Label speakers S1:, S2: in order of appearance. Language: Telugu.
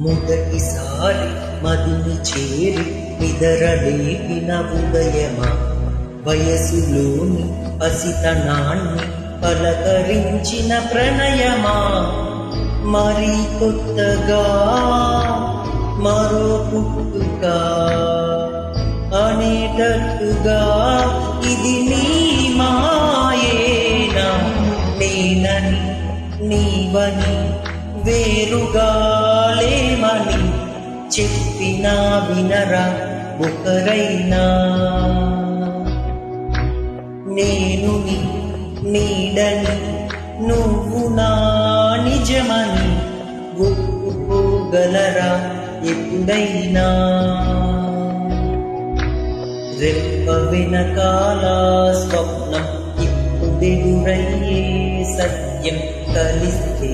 S1: మొదటిసారి మదిని చేరి నిదరలేపిన ఉదయమా, వయసులోని పసితనాన్ని పలకరించిన ప్రణయమా, మరి కొత్తగా మరో పుట్టుక అనేటట్టుగా ఇది నీ మాయేనా, నేనని నీవని వేరుగా లేమని చెప్పినా వినరా ఒకరైనా. నేను నీ నీడని నువ్వు నా నిజమని ఒప్పుకోగలరా ఎప్పుడైనా. రెప్ప వెనకాల స్వప్నం ఇప్పుడెదురయ్యే సత్యం కలిస్తే